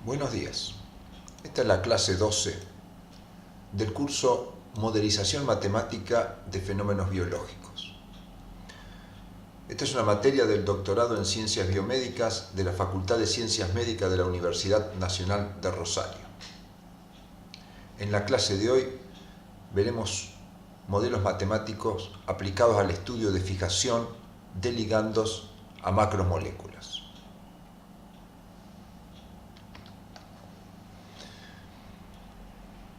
Buenos días. Esta es la clase 12 del curso Modelización Matemática de Fenómenos Biológicos. Esta es una materia del doctorado en Ciencias Biomédicas de la Facultad de Ciencias Médicas de la Universidad Nacional de Rosario. En la clase de hoy veremos modelos matemáticos aplicados al estudio de fijación de ligandos a macromoléculas.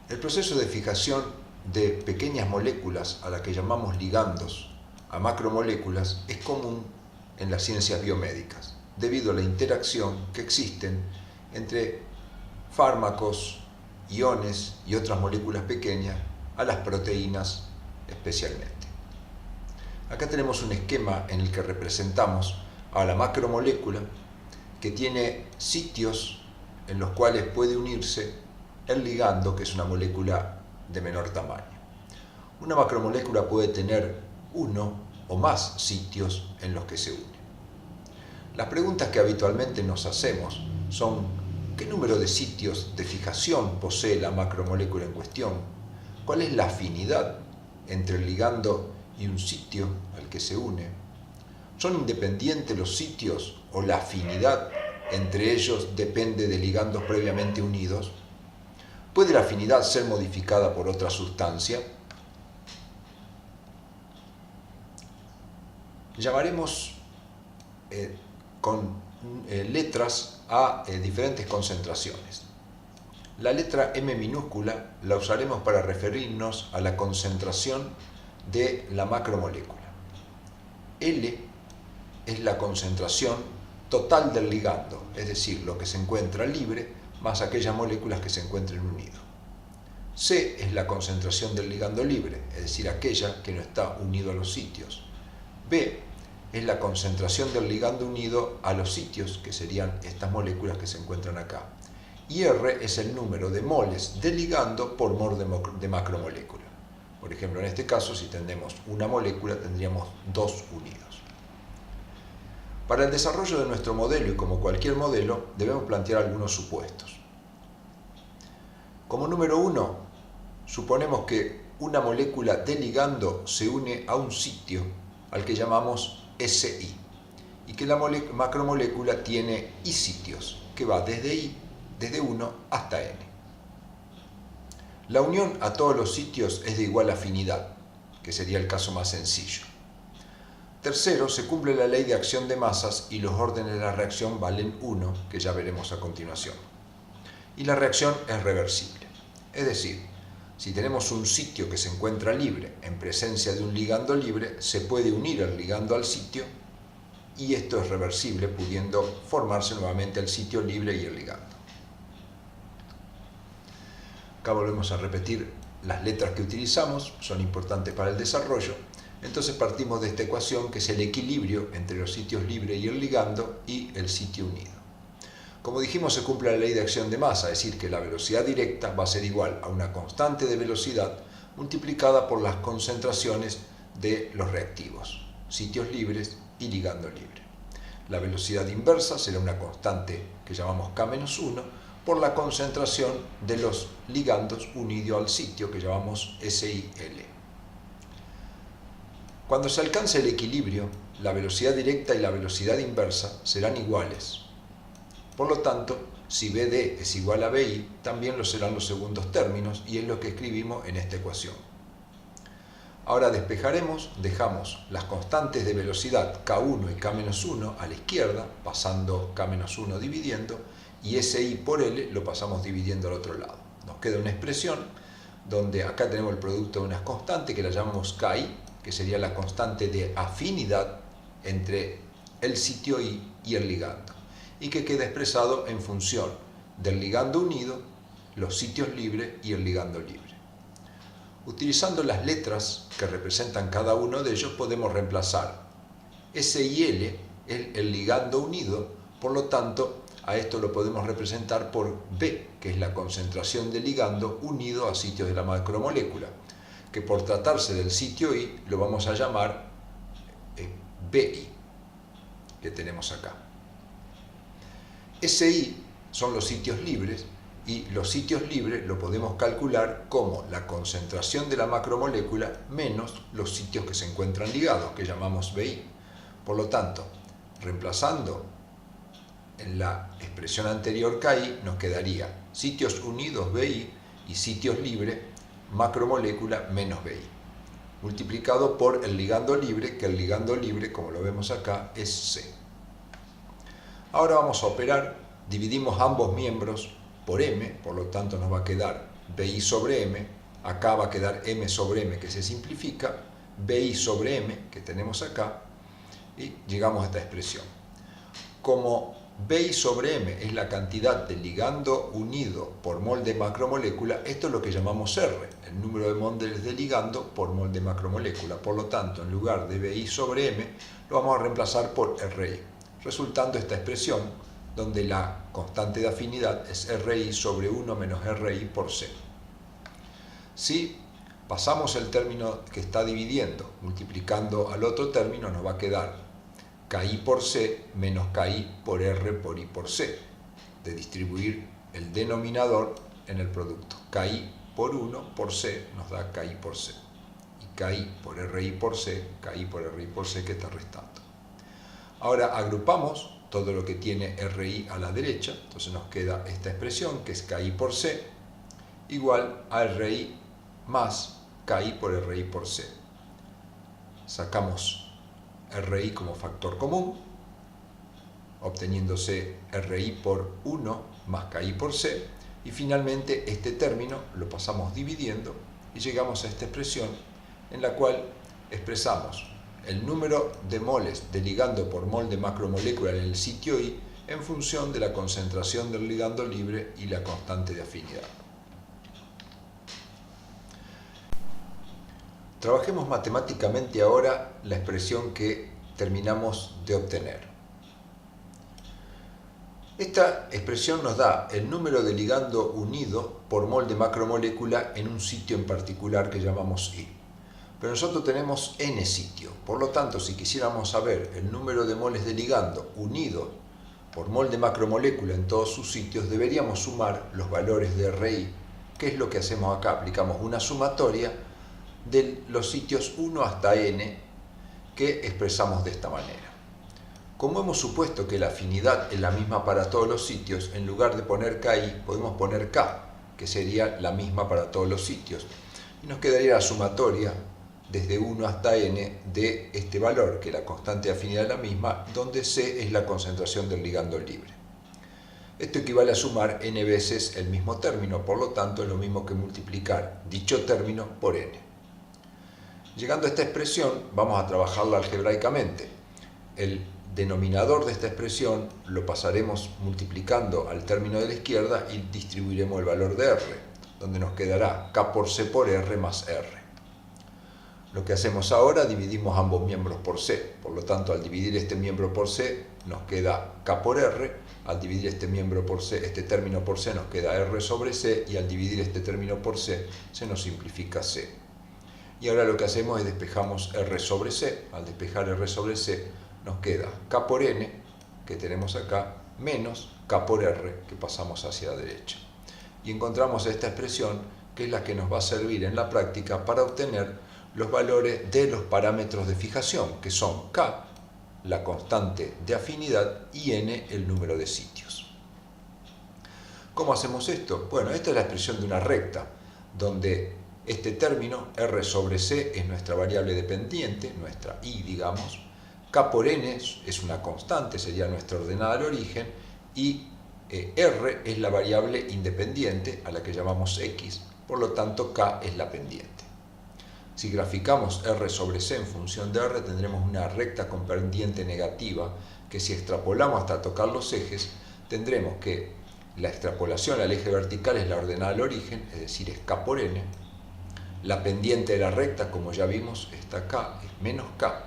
El proceso de fijación de pequeñas moléculas a las que llamamos ligandos a macromoléculas es común en las ciencias biomédicas, debido a la interacción que existen entre fármacos, iones y otras moléculas pequeñas a las proteínas especialmente. Acá tenemos un esquema en el que representamos a la macromolécula que tiene sitios en los cuales puede unirse el ligando, que es una molécula de menor tamaño. Una macromolécula puede tener uno o más sitios en los que se une. Las preguntas que habitualmente nos hacemos son: ¿qué número de sitios de fijación posee la macromolécula en cuestión? ¿Cuál es la afinidad entre el ligando y un sitio al que se une? ¿Son independientes los sitios o la afinidad entre ellos depende de ligandos previamente unidos? ¿Puede la afinidad ser modificada por otra sustancia? Llamaremos con letras a diferentes concentraciones. La letra M minúscula la usaremos para referirnos a la concentración de la macromolécula. L es la concentración total del ligando, es decir, lo que se encuentra libre más aquellas moléculas que se encuentren unidas. C es la concentración del ligando libre, es decir, aquella que no está unido a los sitios. B es la concentración del ligando unido a los sitios, que serían estas moléculas que se encuentran acá. Y R es el número de moles de ligando por mol de macromolécula. Por ejemplo, en este caso, si tenemos una molécula, tendríamos dos unidos. Para el desarrollo de nuestro modelo, y como cualquier modelo, debemos plantear algunos supuestos. Como número 1, suponemos que una molécula de ligando se une a un sitio al que llamamos SI, y que la macromolécula tiene I sitios, que va desde I, desde 1 hasta N. La unión a todos los sitios es de igual afinidad, que sería el caso más sencillo. Tercero, se cumple la ley de acción de masas y los órdenes de la reacción valen 1, que ya veremos a continuación. Y la reacción es reversible. Es decir, si tenemos un sitio que se encuentra libre en presencia de un ligando libre, se puede unir el ligando al sitio y esto es reversible, pudiendo formarse nuevamente el sitio libre y el ligando. Acá volvemos a repetir las letras que utilizamos, son importantes para el desarrollo. Entonces partimos de esta ecuación, que es el equilibrio entre los sitios libres y el ligando y el sitio unido. Como dijimos, se cumple la ley de acción de masa, es decir, que la velocidad directa va a ser igual a una constante de velocidad multiplicada por las concentraciones de los reactivos, sitios libres y ligando libre. La velocidad inversa será una constante que llamamos K-1 por la concentración de los ligandos unido al sitio, que llamamos SIL. Cuando se alcance el equilibrio, la velocidad directa y la velocidad inversa serán iguales. Por lo tanto, si BD es igual a BI, también lo serán los segundos términos, y es lo que escribimos en esta ecuación. Ahora despejaremos, dejamos las constantes de velocidad K1 y K-1 a la izquierda, pasando K-1 dividiendo, y SI por L lo pasamos dividiendo al otro lado. Nos queda una expresión donde acá tenemos el producto de unas constantes que la llamamos KI, que sería la constante de afinidad entre el sitio I y el ligando, y que queda expresado en función del ligando unido, los sitios libres y el ligando libre. Utilizando las letras que representan cada uno de ellos, podemos reemplazar S y L, el ligando unido, por lo tanto, a esto lo podemos representar por B, que es la concentración de ligando unido a sitios de la macromolécula, que por tratarse del sitio I lo vamos a llamar BI, que tenemos acá. SI son los sitios libres, y los sitios libres lo podemos calcular como la concentración de la macromolécula menos los sitios que se encuentran ligados, que llamamos BI. Por lo tanto, reemplazando en la expresión anterior KI, nos quedaría sitios unidos BI y sitios libres macromolécula menos BI, multiplicado por el ligando libre, que el ligando libre, como lo vemos acá, es C. Ahora vamos a operar, dividimos ambos miembros por M, por lo tanto nos va a quedar BI sobre M, acá va a quedar M sobre M, que se simplifica, BI sobre M, que tenemos acá, y llegamos a esta expresión. Como BI sobre M es la cantidad de ligando unido por mol de macromolécula, esto es lo que llamamos R, el número de moles de ligando por mol de macromolécula. Por lo tanto, en lugar de BI sobre M, lo vamos a reemplazar por RI, resultando esta expresión donde la constante de afinidad es RI sobre 1 menos RI por C. Si pasamos el término que está dividiendo, multiplicando al otro término, nos va a quedar KI por C menos KI por R por I por C, de distribuir el denominador en el producto. KI por 1 por C nos da KI por C. Y KI por RI por C, KI por RI por C, que está restando. Ahora agrupamos todo lo que tiene RI a la derecha, entonces nos queda esta expresión que es KI por C igual a RI más KI por RI por C. Sacamos RI como factor común, obteniéndose RI por 1 más KI por C, y finalmente este término lo pasamos dividiendo y llegamos a esta expresión en la cual expresamos el número de moles de ligando por mol de macromolécula en el sitio I en función de la concentración del ligando libre y la constante de afinidad. Trabajemos matemáticamente ahora la expresión que terminamos de obtener. Esta expresión nos da el número de ligando unido por mol de macromolécula en un sitio en particular que llamamos I. Pero nosotros tenemos n sitios, por lo tanto, si quisiéramos saber el número de moles de ligando unido por mol de macromolécula en todos sus sitios, deberíamos sumar los valores de RI, que es lo que hacemos acá. Aplicamos una sumatoria de los sitios 1 hasta n que expresamos de esta manera. Como hemos supuesto que la afinidad es la misma para todos los sitios, en lugar de poner KI podemos poner K, que sería la misma para todos los sitios, y nos quedaría la sumatoria desde 1 hasta n de este valor, que la constante de afinidad es la misma, donde C es la concentración del ligando libre. Esto equivale a sumar n veces el mismo término, por lo tanto es lo mismo que multiplicar dicho término por n. Llegando a esta expresión, vamos a trabajarla algebraicamente. El denominador de esta expresión lo pasaremos multiplicando al término de la izquierda y distribuiremos el valor de R, donde nos quedará K por C por R más R. Lo que hacemos ahora, dividimos ambos miembros por C, por lo tanto al dividir este miembro por C nos queda K por R, al dividir este miembro por C, este término por C nos queda R sobre C, y al dividir este término por C se nos simplifica C. Y ahora lo que hacemos es despejamos R sobre C, al despejar R sobre C nos queda K por N, que tenemos acá, menos K por R, que pasamos hacia la derecha. Y encontramos esta expresión, que es la que nos va a servir en la práctica para obtener los valores de los parámetros de fijación, que son K, la constante de afinidad, y N, el número de sitios. ¿Cómo hacemos esto? Bueno, esta es la expresión de una recta, donde este término, R sobre C, es nuestra variable dependiente, nuestra I, digamos. K por N es una constante, sería nuestra ordenada al origen, y R es la variable independiente, a la que llamamos X, por lo tanto K es la pendiente. Si graficamos R sobre C en función de R, tendremos una recta con pendiente negativa, que si extrapolamos hasta tocar los ejes, tendremos que la extrapolación al eje vertical es la ordenada al origen, es decir, es K por N. La pendiente de la recta, como ya vimos, está acá, es menos K.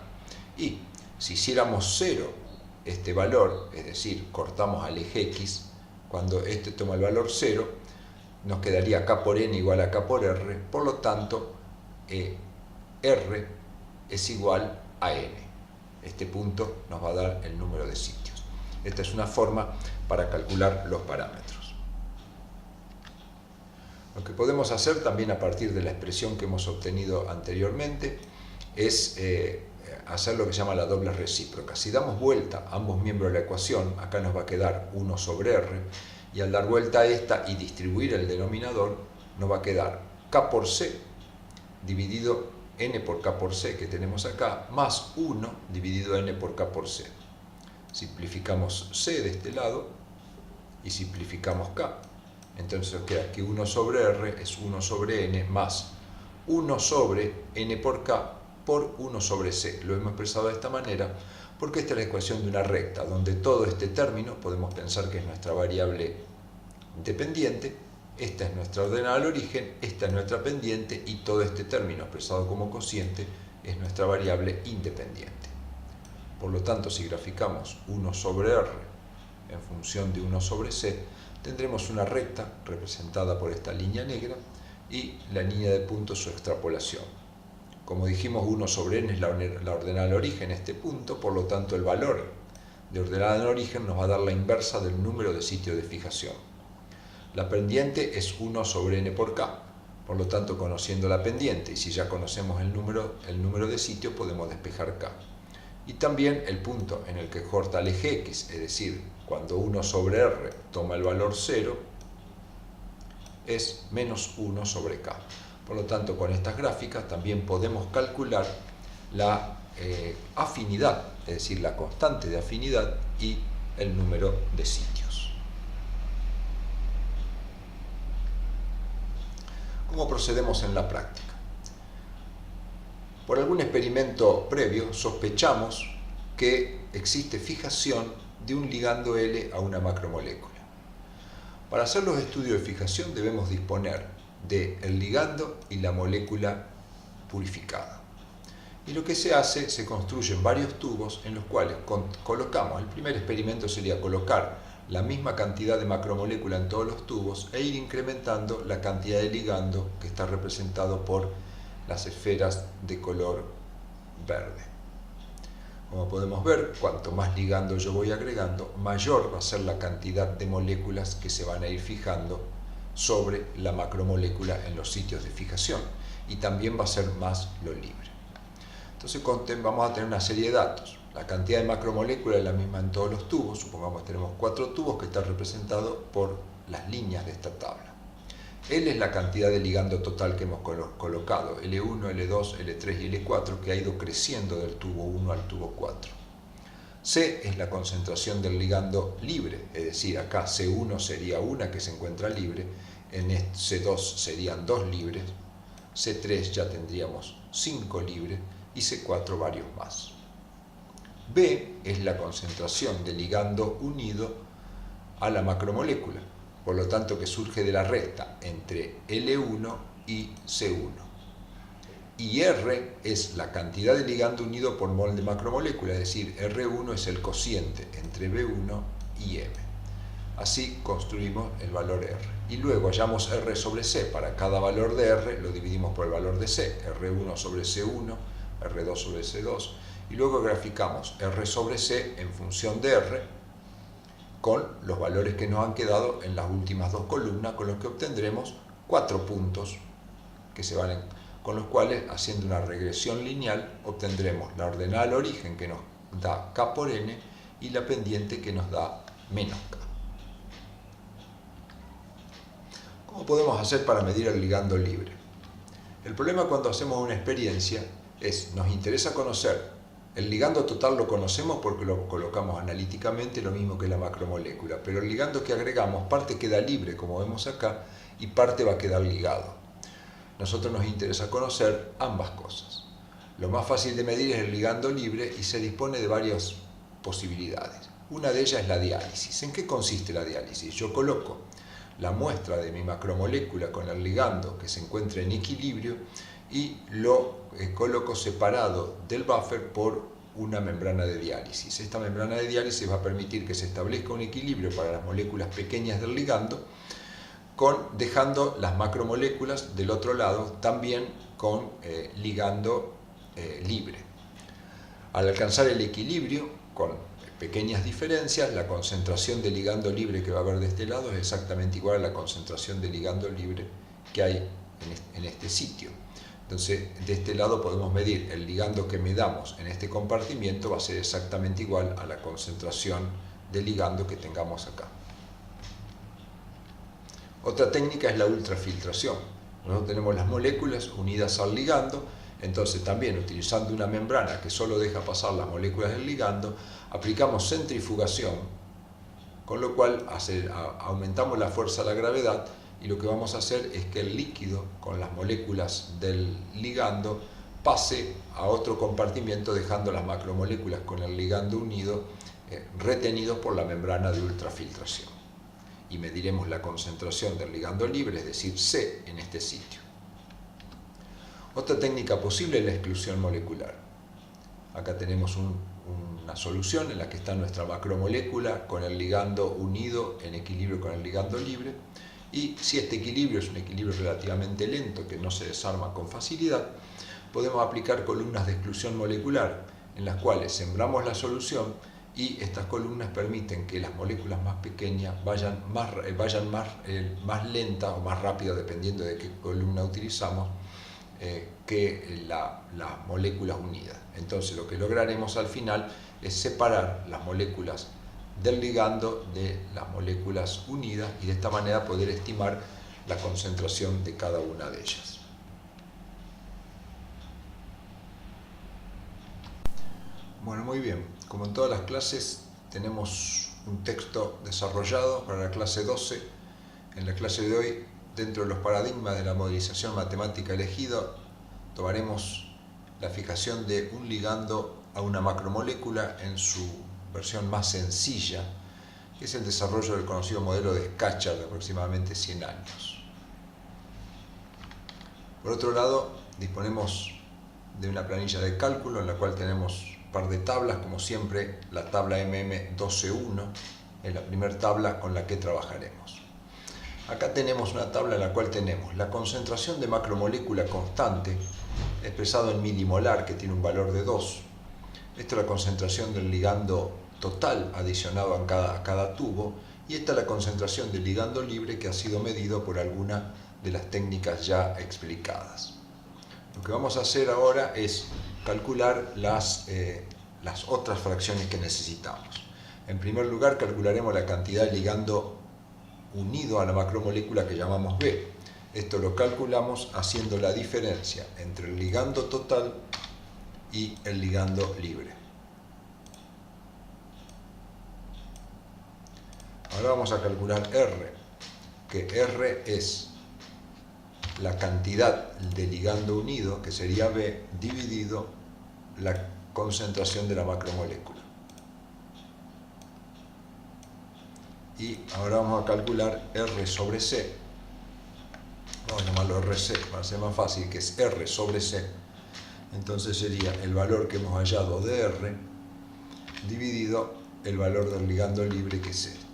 Y si hiciéramos 0 este valor, es decir, cortamos al eje X, cuando este toma el valor 0, nos quedaría K por N igual a K por R, por lo tanto, R es igual a N. Este punto nos va a dar el número de sitios. Esta es una forma para calcular los parámetros. Lo que podemos hacer también a partir de la expresión que hemos obtenido anteriormente es hacer lo que se llama la doble recíproca. Si damos vuelta a ambos miembros de la ecuación, acá nos va a quedar 1 sobre r, y al dar vuelta a esta y distribuir el denominador, nos va a quedar k por c dividido n por k por c que tenemos acá, más 1 dividido n por k por c. Simplificamos c de este lado y simplificamos k. Entonces nos queda que 1 sobre r es 1 sobre n más 1 sobre n por k por 1 sobre c. Lo hemos expresado de esta manera porque esta es la ecuación de una recta, donde todo este término podemos pensar que es nuestra variable dependiente, esta es nuestra ordenada al origen, esta es nuestra pendiente y todo este término expresado como cociente es nuestra variable independiente. Por lo tanto, si graficamos 1 sobre r en función de 1 sobre c, tendremos una recta representada por esta línea negra y la línea de punto su extrapolación. Como dijimos, 1 sobre n es la ordenada al origen, este punto, por lo tanto el valor de ordenada al origen nos va a dar la inversa del número de sitios de fijación. La pendiente es 1 sobre n por k, por lo tanto conociendo la pendiente y si ya conocemos el número de sitios podemos despejar k. Y también el punto en el que corta el eje x, es decir, cuando 1 sobre r toma el valor 0, es menos 1 sobre k. Por lo tanto, con estas gráficas también podemos calcular la afinidad, es decir, la constante de afinidad y el número de sitios. ¿Cómo procedemos en la práctica? Por algún experimento previo sospechamos que existe fijación de un ligando L a una macromolécula. Para hacer los estudios de fijación debemos disponer del ligando y la molécula purificada. Y lo que se hace, se construyen varios tubos en los cuales colocamos, el primer experimento sería colocar la misma cantidad de macromolécula en todos los tubos e ir incrementando la cantidad de ligando que está representado por las esferas de color verde. Como podemos ver, cuanto más ligando yo voy agregando, mayor va a ser la cantidad de moléculas que se van a ir fijando sobre la macromolécula en los sitios de fijación y también va a ser más lo libre. Entonces vamos a tener una serie de datos. La cantidad de macromoléculas es la misma en todos los tubos, supongamos que tenemos 4 tubos que están representados por las líneas de esta tabla. L es la cantidad de ligando total que hemos colocado, L1, L2, L3 y L4, que ha ido creciendo del tubo 1 al tubo 4. C es la concentración del ligando libre, es decir, acá C1 sería una que se encuentra libre, en C2 serían 2 libres, C3 ya tendríamos 5 libres y C4 varios más. B es la concentración del ligando unido a la macromolécula, por lo tanto que surge de la recta entre L1 y C1. Y R es la cantidad de ligando unido por mol de macromolécula, es decir, R1 es el cociente entre B1 y M. Así construimos el valor R. Y luego hallamos R sobre C. Para cada valor de R lo dividimos por el valor de C. R1 sobre C1, R2 sobre C2. Y luego graficamos R sobre C en función de R con los valores que nos han quedado en las últimas 2 columnas, con los que obtendremos 4 puntos que se van con los cuales, haciendo una regresión lineal, obtendremos la ordenada al origen que nos da K por N y la pendiente que nos da menos K. ¿Cómo podemos hacer para medir el ligando libre? El problema cuando hacemos una experiencia es, nos interesa conocer el ligando total, lo conocemos porque lo colocamos analíticamente, lo mismo que la macromolécula, pero el ligando que agregamos, parte queda libre, como vemos acá, y parte va a quedar ligado. Nosotros nos interesa conocer ambas cosas. Lo más fácil de medir es el ligando libre y se dispone de varias posibilidades. Una de ellas es la diálisis. ¿En qué consiste la diálisis? Yo coloco la muestra de mi macromolécula con el ligando que se encuentra en equilibrio y lo coloco separado del buffer por una membrana de diálisis. Esta membrana de diálisis va a permitir que se establezca un equilibrio para las moléculas pequeñas del ligando, dejando las macromoléculas del otro lado también con ligando libre. Al alcanzar el equilibrio, pequeñas diferencias, la concentración de ligando libre que va a haber de este lado es exactamente igual a la concentración de ligando libre que hay en este sitio. Entonces, de este lado podemos medir el ligando que midamos en este compartimiento, va a ser exactamente igual a la concentración de ligando que tengamos acá. Otra técnica es la ultrafiltración. Nosotros tenemos las moléculas unidas al ligando, entonces también utilizando una membrana que solo deja pasar las moléculas del ligando, aplicamos centrifugación, con lo cual aumentamos la fuerza de la gravedad y lo que vamos a hacer es que el líquido con las moléculas del ligando pase a otro compartimiento dejando las macromoléculas con el ligando unido retenidos por la membrana de ultrafiltración. Y mediremos la concentración del ligando libre, es decir, C, en este sitio. Otra técnica posible es la exclusión molecular. Acá tenemos una solución en la que está nuestra macromolécula con el ligando unido en equilibrio con el ligando libre. Y si este equilibrio es un equilibrio relativamente lento que no se desarma con facilidad, podemos aplicar columnas de exclusión molecular en las cuales sembramos la solución y estas columnas permiten que las moléculas más pequeñas vayan más lentas o más rápidas, dependiendo de qué columna utilizamos, que las moléculas unidas. Entonces lo que lograremos al final es separar las moléculas del ligando de las moléculas unidas y de esta manera poder estimar la concentración de cada una de ellas. Bueno, muy bien. Como en todas las clases tenemos un texto desarrollado para la clase 12. En la clase de hoy, dentro de los paradigmas de la modelización matemática elegido, tomaremos la fijación de un ligando a una macromolécula en su versión más sencilla, que es el desarrollo del conocido modelo de Scatchard de aproximadamente 100 años. Por otro lado, disponemos de una planilla de cálculo en la cual tenemos un par de tablas, como siempre la tabla MM12.1 es la primera tabla con la que trabajaremos. Acá tenemos una tabla en la cual tenemos la concentración de macromolécula constante, expresado en milimolar, que tiene un valor de 2. Esta es la concentración del ligando total adicionado a cada tubo, y esta es la concentración del ligando libre que ha sido medido por alguna de las técnicas ya explicadas. Lo que vamos a hacer ahora es calcular las otras fracciones que necesitamos. En primer lugar, calcularemos la cantidad de ligando unido a la macromolécula que llamamos B. Esto lo calculamos haciendo la diferencia entre el ligando total y el ligando libre. Ahora vamos a calcular R, que R es la cantidad de ligando unido, que sería B, dividido la concentración de la macromolécula. Y ahora vamos a calcular R sobre C. Vamos a llamarlo RC para ser más fácil, que es R sobre C. Entonces sería el valor que hemos hallado de R dividido el valor del ligando libre, que es este.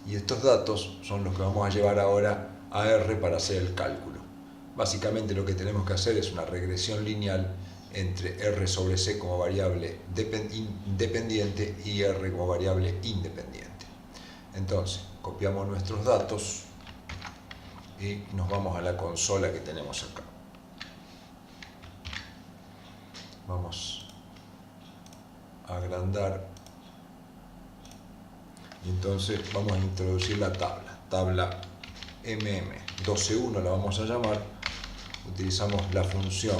Y estos datos son los que vamos a llevar ahora a R para hacer el cálculo. Básicamente lo que tenemos que hacer es una regresión lineal entre R sobre C como variable dependiente y R como variable independiente. Entonces, copiamos nuestros datos y nos vamos a la consola que tenemos acá. Vamos a agrandar y entonces vamos a introducir la tabla MM12.1 la vamos a llamar. Utilizamos la función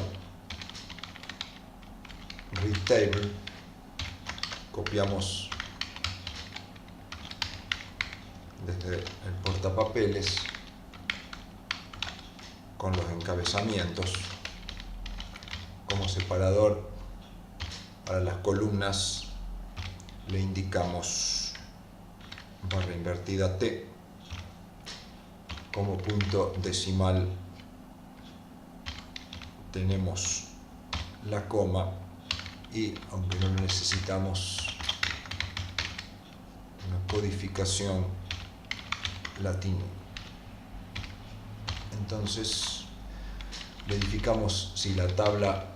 readTable, copiamos desde el portapapeles con los encabezamientos. Como separador para las columnas le indicamos barra invertida T. Como punto decimal tenemos la coma y, aunque no necesitamos, una codificación latina. Entonces verificamos si la tabla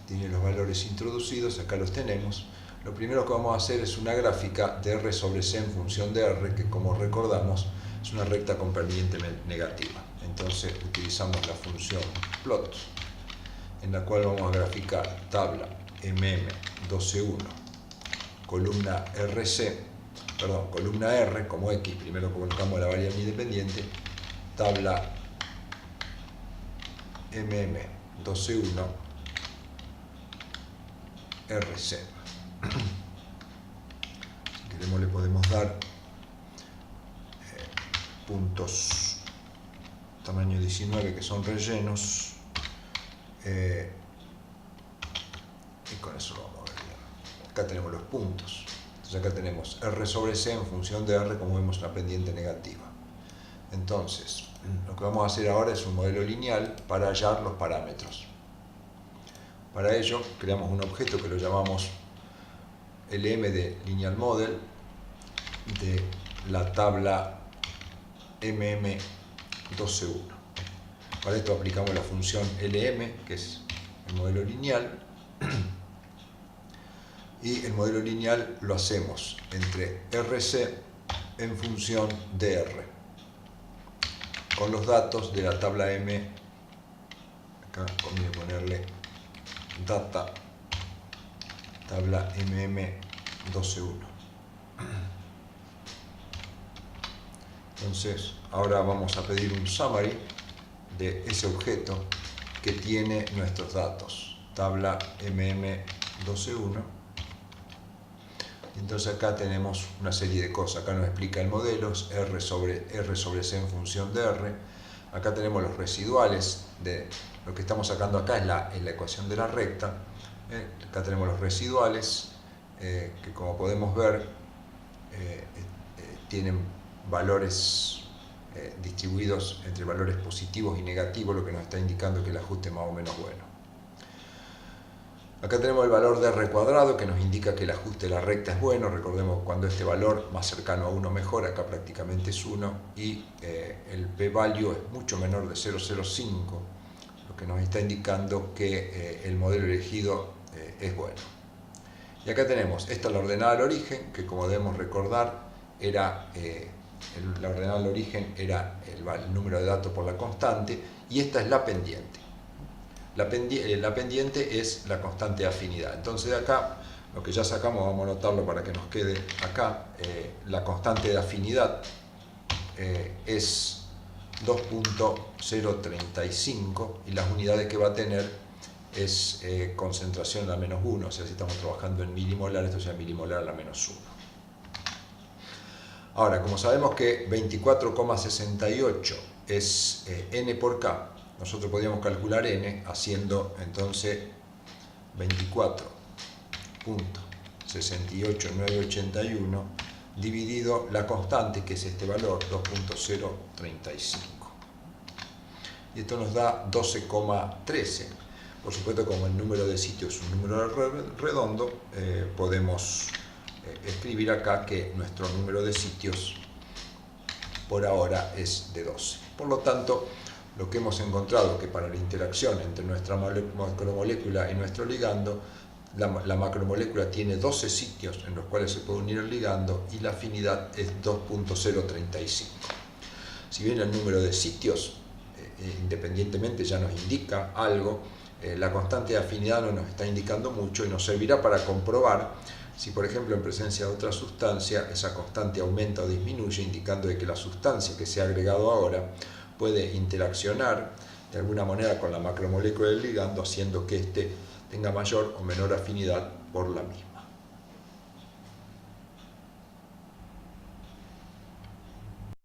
tiene los valores introducidos, acá los tenemos. Lo primero que vamos a hacer es una gráfica de R sobre C en función de R, que como recordamos es una recta con pendiente negativa. Entonces utilizamos la función plot, en la cual vamos a graficar tabla mm12.1, columna columna R como X, primero colocamos la variable independiente, tabla mm12.1 RC. Si queremos le podemos dar puntos tamaño 19 que son rellenos, y con eso lo vamos a ver. Acá tenemos los puntos. Entonces acá tenemos R sobre C en función de R, como vemos, una pendiente negativa. Entonces, lo que vamos a hacer ahora es un modelo lineal para hallar los parámetros. Para ello, creamos un objeto que lo llamamos LM de Lineal Model de la tabla MM12.1. Para esto aplicamos la función LM, que es el modelo lineal, y el modelo lineal lo hacemos entre RC en función de R, con los datos de la tabla M. Acá conviene ponerle data tabla MM12.1. Entonces ahora vamos a pedir un summary de ese objeto que tiene nuestros datos, tabla MM12.1. Entonces acá tenemos una serie de cosas. Acá nos explica el modelo, es R sobre C en función de R. Acá tenemos los residuales de lo que estamos sacando acá, es la ecuación de la recta. Acá tenemos los residuales, que como podemos ver tienen valores distribuidos entre valores positivos y negativos, lo que nos está indicando que el ajuste es más o menos bueno. Acá tenemos el valor de R cuadrado, que nos indica que el ajuste de la recta es bueno. Recordemos cuando este valor más cercano a 1 mejor, acá prácticamente es 1, y el p-value es mucho menor de 0,05, lo que nos está indicando que el modelo elegido es bueno. Y acá tenemos, esta es la ordenada al origen, que como debemos recordar, era la ordenada al origen era el número de datos por la constante, y esta es la pendiente. La pendiente es la constante de afinidad. Entonces de acá, lo que ya sacamos, vamos a anotarlo para que nos quede acá, la constante de afinidad es 2.035, y las unidades que va a tener es concentración a la menos 1, o sea, si estamos trabajando en milimolar, esto sería milimolar a la menos 1. Ahora, como sabemos que 24,68 es n por k, nosotros podríamos calcular n haciendo entonces 24.68981 dividido la constante, que es este valor, 2.035. Y esto nos da 12,13. Por supuesto, como el número de sitios es un número redondo, podemos escribir acá que nuestro número de sitios por ahora es de 12. Por lo tanto, lo que hemos encontrado es que para la interacción entre nuestra macromolécula y nuestro ligando, la macromolécula tiene 12 sitios en los cuales se puede unir el ligando, y la afinidad es 2.035. Si bien el número de sitios independientemente ya nos indica algo, la constante de afinidad no nos está indicando mucho, y nos servirá para comprobar si, por ejemplo, en presencia de otra sustancia, esa constante aumenta o disminuye, indicando de que la sustancia que se ha agregado ahora puede interaccionar de alguna manera con la macromolécula del ligando, haciendo que éste tenga mayor o menor afinidad por la misma.